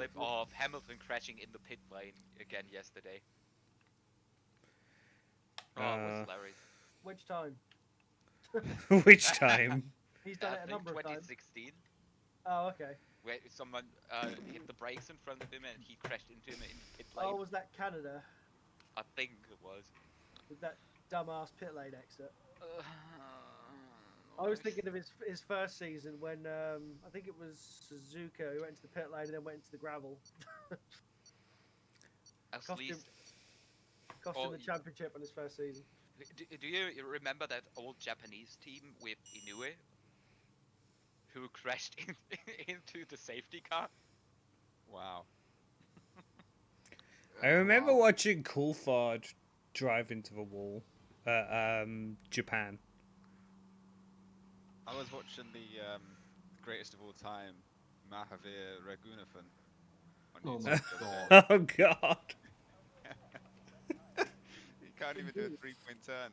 clip of Hamilton crashing in the pit lane again yesterday. Oh, it was hilarious. Which time? Which time? He's done it a I think number of times. 2016. Oh, okay. Where someone hit the brakes in front of him and he crashed into him in the pit lane. Oh, was that Canada? I think it was. With that dumbass pit lane exit. I was thinking of his first season when I think it was Suzuka who went into the pit lane and then went into the gravel. Cost him the championship on his first season. Do you remember that old Japanese team with Inoue? Who crashed into the safety car? Wow. I remember watching Coulthard drive into the wall at Japan. I was watching the greatest of all time, Mahavir Raghunathan. Oh my god. Oh god. He can't even do a 3-point turn.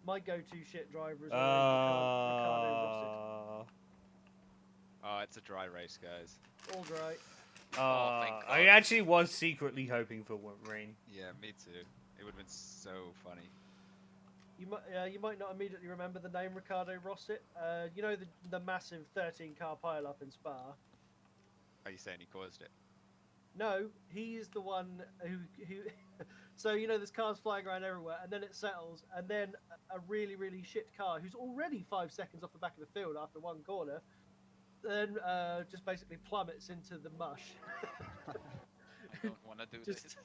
My go-to shit driver is Ricardo Rosset. Oh, it's a dry race, guys. All dry. I actually was secretly hoping for rain. Yeah, me too. It would have been so funny. You might not immediately remember the name Ricardo Rosset. You know the massive 13-car pile-up in Spa? Are you saying he caused it? No, he is the one who so you know there's cars flying around everywhere and then it settles and then a really, really shit car who's already 5 seconds off the back of the field after one corner then just basically plummets into the mush. I don't want to do this.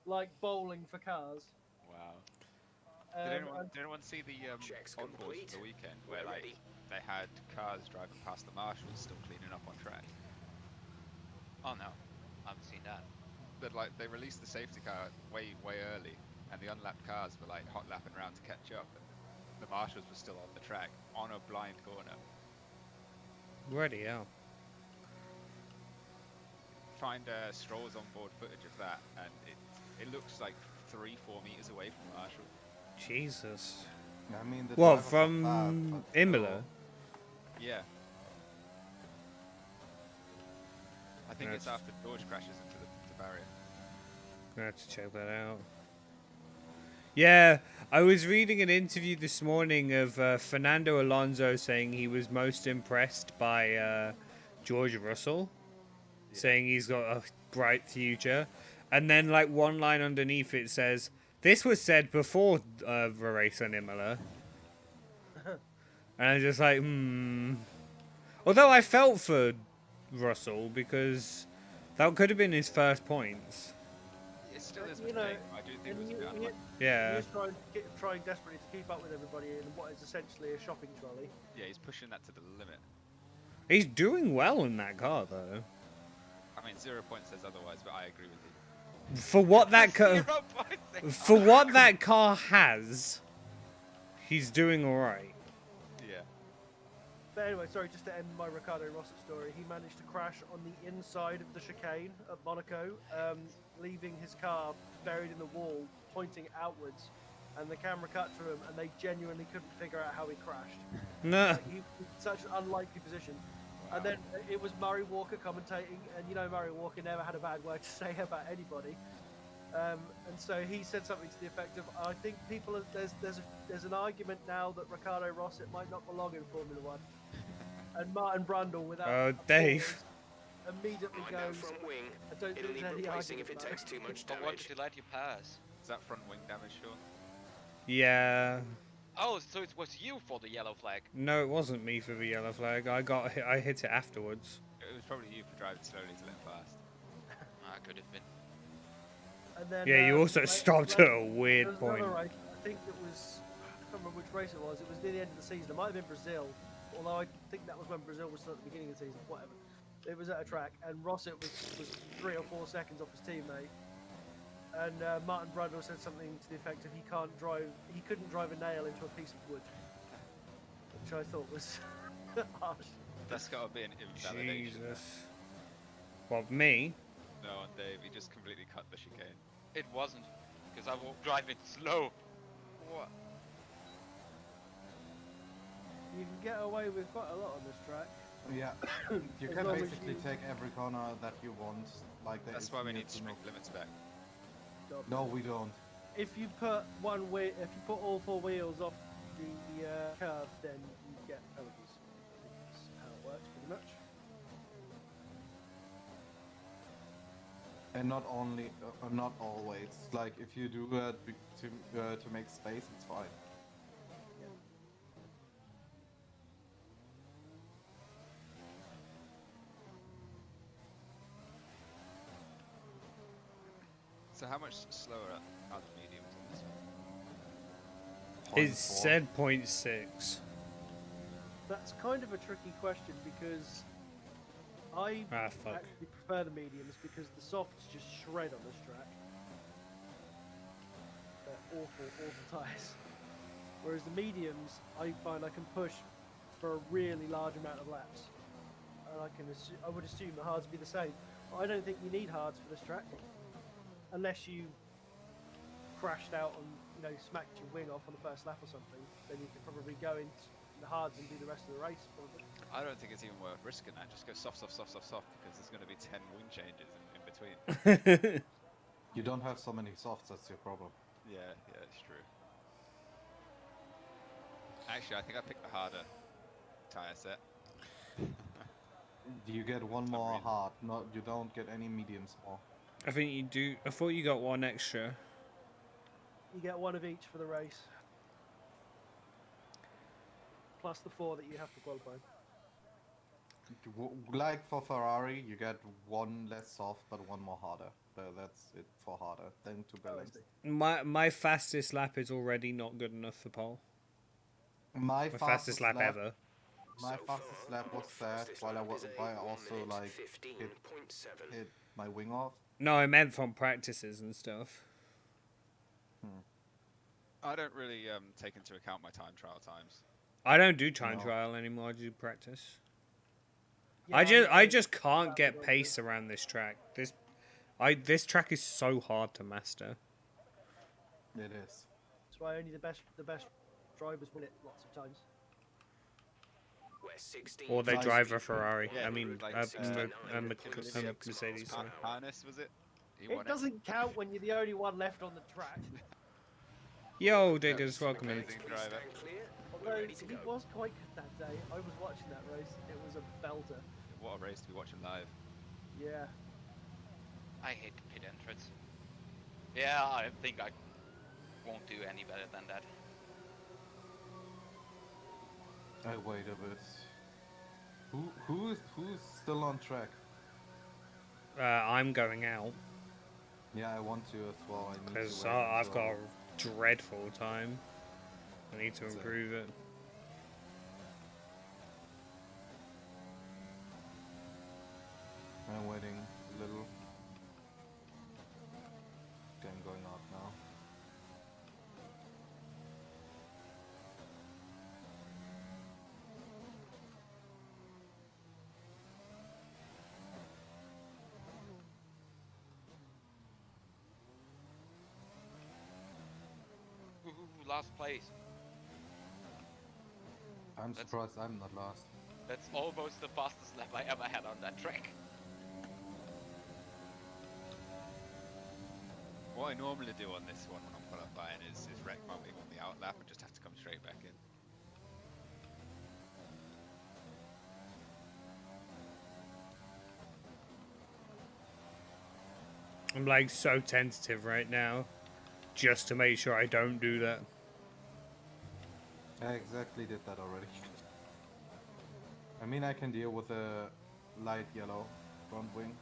Like bowling for cars. Wow. Did anyone see the concourse for the weekend where like they had cars driving past the marshals still cleaning up on track? Oh no, I haven't seen that. But like they released the safety car way early, and the unlapped cars were like hot lapping around to catch up. And the marshals were still on the track on a blind corner. Bloody hell. Find Stroll's onboard footage of that, and it looks like 3-4 meters away from the marshal. Jesus. I mean, what, from Imola? Yeah. I think it's after George crashes into the barrier. I have to check that out. Yeah, I was reading an interview this morning of Fernando Alonso saying he was most impressed by George Russell, saying he's got a bright future. And then, like, one line underneath it says, this was said before the race on Imola. And I was just like, Although I felt for Russell because that could have been his first points. It still is a mistake. I do think it was a bit unlucky. Yeah. He's trying desperately to keep up with everybody in what is essentially a shopping trolley. Yeah, he's pushing that to the limit. He's doing well in that car, though. I mean, 0 points says otherwise, but I agree with you. For what that car has, he's doing all right. Yeah. But anyway, sorry, just to end my Ricardo Rosset story, he managed to crash on the inside of the chicane at Monaco, leaving his car buried in the wall, pointing outwards. And the camera cut to him, and they genuinely couldn't figure out how he crashed. No. Like, he was in such an unlikely position. Wow. And then it was Murray Walker commentating, and you know Murray Walker never had a bad word to say about anybody. And so he said something to the effect of, I think people there's an argument now that Ricardo Rosset might not belong in Formula One. And Martin Brundle, without Dave, immediately goes, I don't think there's any argument if it takes too much damage. But what did he let you pass? Is that front wing damage, Sean? Yeah. Oh, so it was you for the yellow flag? No, it wasn't me for the yellow flag. I hit it afterwards. It was probably you for driving slowly to let him pass. I could have been. And then, yeah, you also stopped at a weird point. Race, I think it was, I can't remember which race it was. It was near the end of the season. It might have been Brazil, although I think that was when Brazil was still at the beginning of the season. Whatever. It was at a track, and Rosset was 3 or 4 seconds off his teammate. And Martin Brundle said something to the effect of he couldn't drive a nail into a piece of wood, which I thought was harsh. That's got to be an invalidation. Jesus. What, me? No, on Dave, he just completely cut the chicane. It wasn't, because I was driving slow. What? You can get away with quite a lot on this track. Yeah, you As can long as basically you- take every corner that you want. Like there That's is why we near need to strict limits back. No, we don't. If you put if you put all four wheels off the curb, then you get penalties. That's how it works, pretty much. And not only, not always. Like if you do it to make space, it's fine. So how much slower are the mediums on this one? It 0.4. said 0.6. That's kind of a tricky question because I Ah, fuck. actually prefer the mediums because the softs just shred on this track. They're awful tyres. Whereas the mediums, I find I can push for a really large amount of laps. And I would assume the hards would be the same. I don't think you need hards for this track. Unless you crashed out and smacked your wing off on the first lap or something, then you could probably go into the hards and do the rest of the race. Probably. I don't think it's even worth risking that. Just go soft, because there's going to be 10 wing changes in between. You don't have so many softs, that's your problem. Yeah, it's true. Actually, I think I picked the harder tyre set. You get one some more reason. hard, you don't get any mediums more. I think you do. I thought you got one extra. You get one of each for the race, plus the 4 that you have to qualify. Like for Ferrari, you get one less soft, but one more harder. That's it for harder. Then to balance. My fastest lap is already not good enough for pole. My My fastest lap ever. My fastest lap was that while I also like hit my wing off. No, I meant from practices and stuff. I don't really take into account my time trial times. I don't do time No. trial anymore. I do practice. Yeah, I just can't that get would pace around this track. This track is so hard to master. It is. That's why only the best drivers win it lots of times. Or they Nice. drive a Ferrari. Yeah, I mean, like a 69. Mercedes. Sorry. Harness, was it? He It won doesn't count when you're the only one left on the track. Yo, diggers, welcome in. Amazing driver. Although he was quite good that day. I was watching that race. It was a belter. What a race to be watching live. Yeah. I hate the pit entrance. Yeah, I think I won't do any better than that. I wait a bit. Who's still on track? I'm going out Yeah, I want to as well. I need to because wait I've until- got a dreadful time. I need to That's it. improve it. I'm waiting a little. Okay, I'm going out now. Woohoo, last place. I'm That's- surprised I'm not last. That's almost the fastest lap I ever had on that track. What I normally do on this one when I'm qualifying is wreck my wing on the out lap and just have to come straight back in. I'm like so tentative right now, just to make sure I don't do that. I exactly did that already. I mean, I can deal with a light yellow front wing.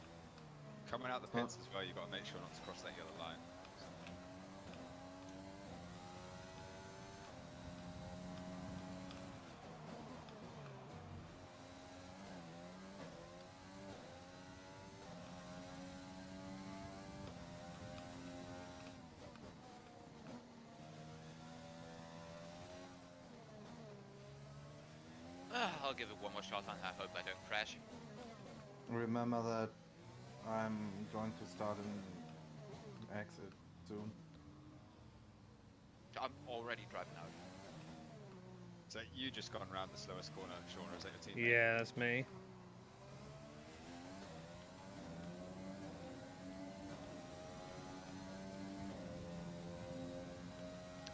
Coming out the pits as well, you've got to make sure not to cross that yellow line. I'll give it one more shot and I hope I don't crash. Remember that I'm going to start an exit soon. I'm already driving out. So you just gone around the slowest corner, Sean, or is that your teammate? Yeah, that's me.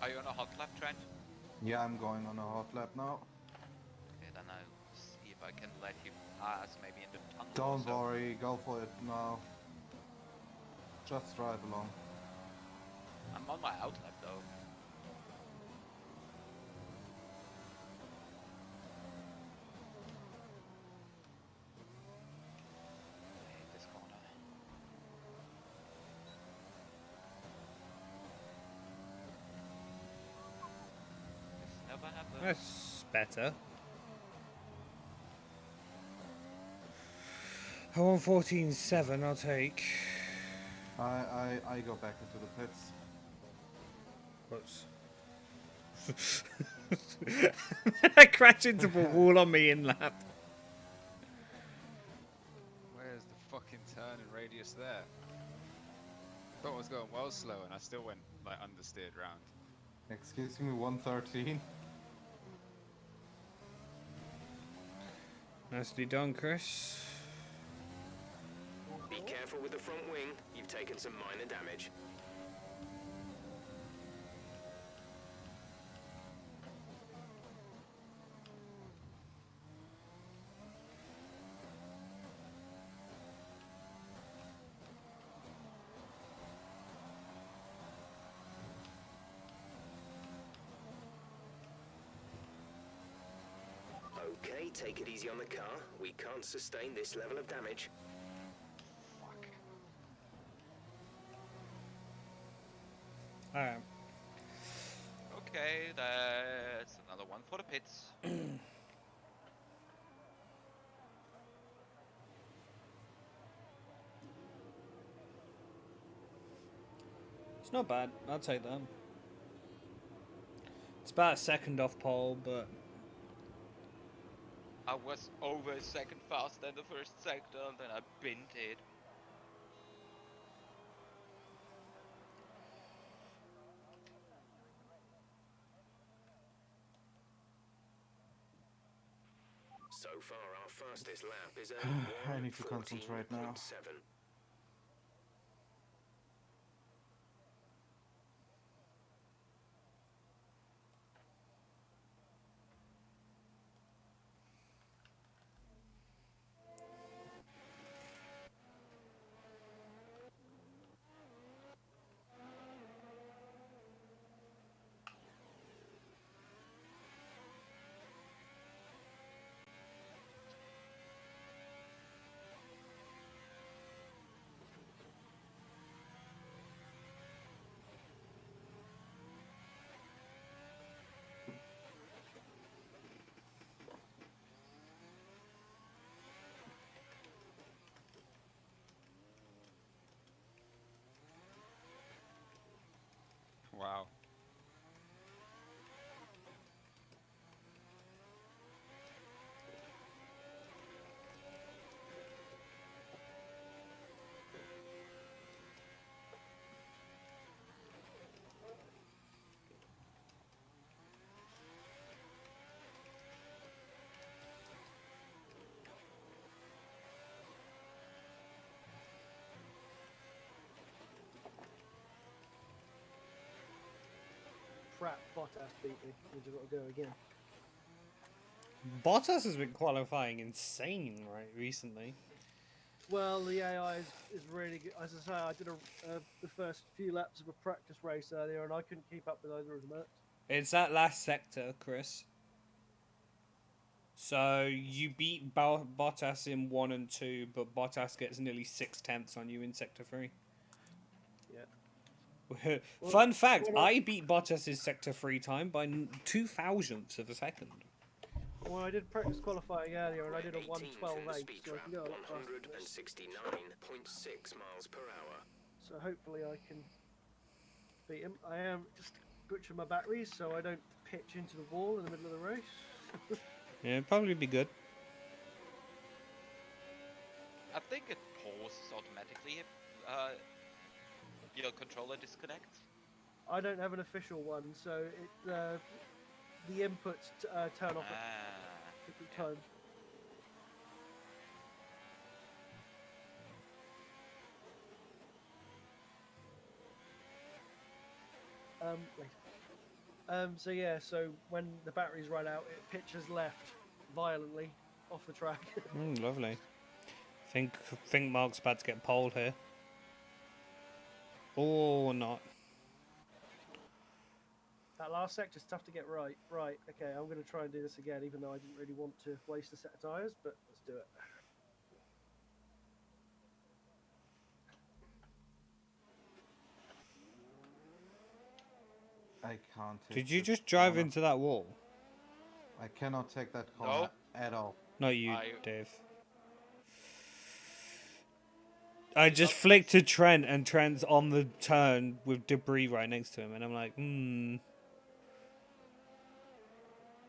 Are you on a hot lap, Trent? Yeah, I'm going on a hot lap now. Okay, then I'll see if I can let you pass, maybe in the tunnel or Don't so. worry, go for it now. Just drive along. I'm on my outlap though. I hate this corner. This never happened. That's better. I want 14.7, I'll take. I go back into the pits. Whoops. I crashed into the wall on me in lap. Where's the fucking turn and radius there? Thought I was going well slow and I still went like understeered round. Excuse me, 113. Nicely done, Chris. Be careful with the front wing. You've taken some minor damage. Okay, take it easy on the car. We can't sustain this level of damage. Fuck. Alright. Okay, that's another one for the pits. It's not bad. I'll take that. It's about a second off pole, but I was over a second faster in the first sector, and then I binned it. So far, our fastest lap is I need to concentrate now. 1:14.7. Wow. Crap, Bottas beat me. We've just got to go again. Bottas has been qualifying insane recently. Well, the AI is really good. As I say, I did the first few laps of a practice race earlier, and I couldn't keep up with either of them. It's that last sector, Chris. So you beat Bottas in 1 and 2, but Bottas gets nearly 6/10 on you in sector 3. Yeah. Fun fact, I beat Bottas' sector 3 time by 2,000ths of a second. Well, I did practice qualifying earlier, and I did a 1:12.8, speed so I trap, can go a lot faster than this. 169.6 miles per hour. So hopefully I can beat him. I am just butchering my batteries so I don't pitch into the wall in the middle of the race. Yeah, it'd probably be good. I think it pauses automatically if your controller disconnects. I don't have an official one, so the inputs turn off at Ah, different yeah. time. Wait. So yeah, so when the batteries run out, it pitches left violently off the track. Lovely. Think Mark's about to get poled here. Or not. That last sector's tough to get right. Right, okay, I'm going to try and do this again, even though I didn't really want to waste a set of tyres, but let's do it. I can't take Did you this just drive corner. into that wall? I cannot take that No. corner at all. Not you, I- Dave. I just flicked to Trent, and Trent's on the turn with debris right next to him, and I'm like,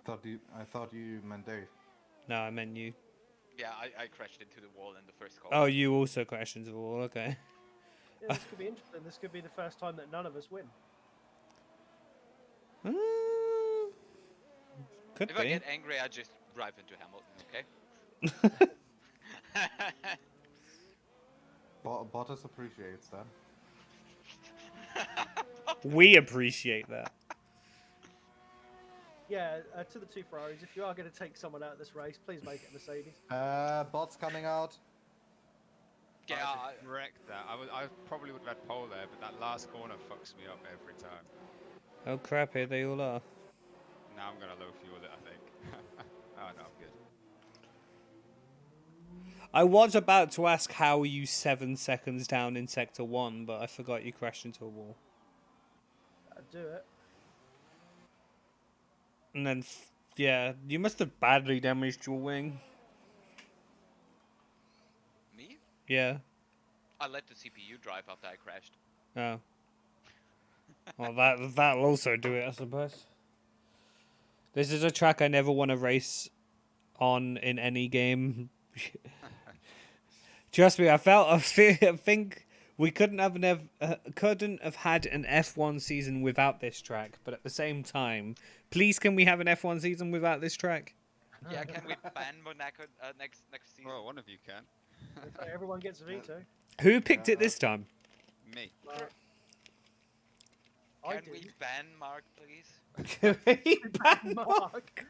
I thought you meant Dave. No, I meant you. Yeah, I crashed into the wall in the first call. Oh, you also crashed into the wall. Okay. Yeah, this could be interesting. This could be the first time that none of us win. Could If I be. get angry, I just drive into Hamilton, okay? Bottas appreciates that. We appreciate that. Yeah, to the two Ferraris, if you are going to take someone out of this race, please make it a Mercedes. Bots coming out. Yeah, I just wrecked that. I probably would have had pole there, but that last corner fucks me up every time. Oh crap! Here they all are. Now I'm gonna low fuel it, I think. Oh no, I'm good. I was about to ask how are you 7 seconds down in sector 1, but I forgot you crashed into a wall. I'd do it. And then, yeah, you must have badly damaged your wing. me? Yeah. I let the CPU drive after I crashed. Oh. Well, that'll also do it, I suppose. This is a track I never want to race on in any game. Trust me, I think we couldn't have had an F1 season without this track. But at the same time, please, can we have an F1 season without this track? Yeah, can we ban Monaco next season? Well, one of you can. So everyone gets a veto. Who picked it this time? Me. I Can we did. ban Mark, please? Mark.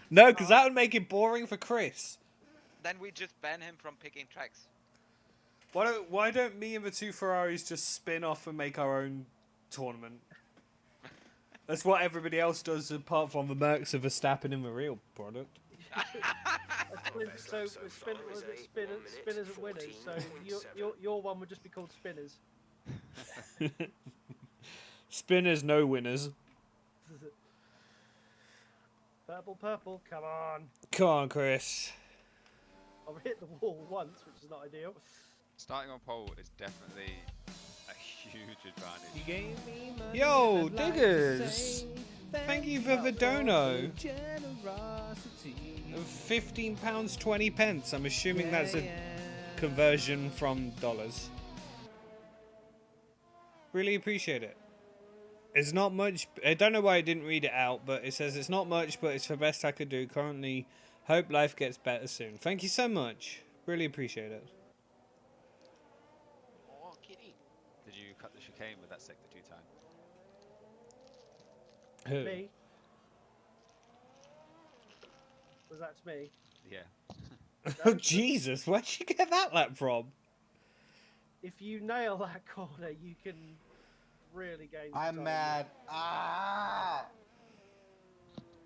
No, because that would make it boring for Chris. Then we just ban him from picking tracks. Why don't me and the two Ferraris just spin off and make our own tournament? That's what everybody else does, apart from the Mercs of Verstappen in the real product. So spinners and winners. So your one would just be called spinners. Spinners, no winners. Purple, come on. Come on, Chris. I've hit the wall once, which is not ideal. Starting on pole is definitely a huge advantage. Yo, diggers! Thank you for the dono. £15.20. I'm assuming that's a conversion from dollars. Really appreciate it. It's not much. I don't know why I didn't read it out, but it says it's not much, but it's the best I could do currently. Hope life gets better soon. Thank you so much. Really appreciate it. Oh, kitty. Did you cut the chicane with that sector 2 time? Who? Me. Was that to me? Yeah. Oh, Jesus. Where'd you get that lap from? If you nail that corner, you can really gain some I'm time. mad. I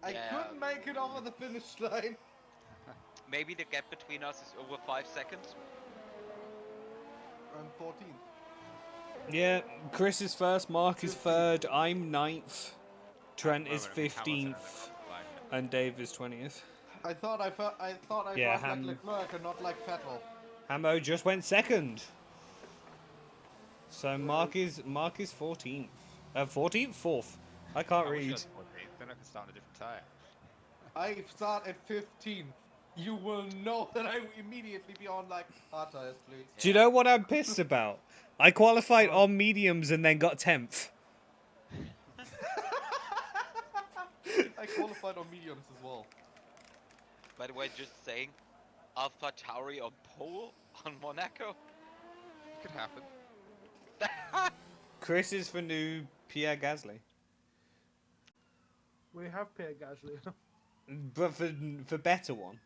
Yeah. couldn't make it over the finish line. Maybe the gap between us is over 5 seconds. I'm 14th. Yeah, Chris is first, Mark is third, I'm 9th, Trent is Moment, I mean, Hamilton 15th, and then off the line. and Dave is 20th. I thought I Yeah, felt like Leclerc and not like Vettel. Hamo just went second. So Mark is 14th. 14th? 4th. I can't I wish read. I was 14th, then I could start on a different tyre. I start at 15th. You will know that I will immediately be on like hard tires, please. Do you know what I'm pissed about? I qualified on mediums and then got 10th. I qualified on mediums as well. By the way, just saying, Alpha Tauri on pole on Monaco. Could happen. Chris is for new Pierre Gasly, We have Pierre Gasly. but for better one.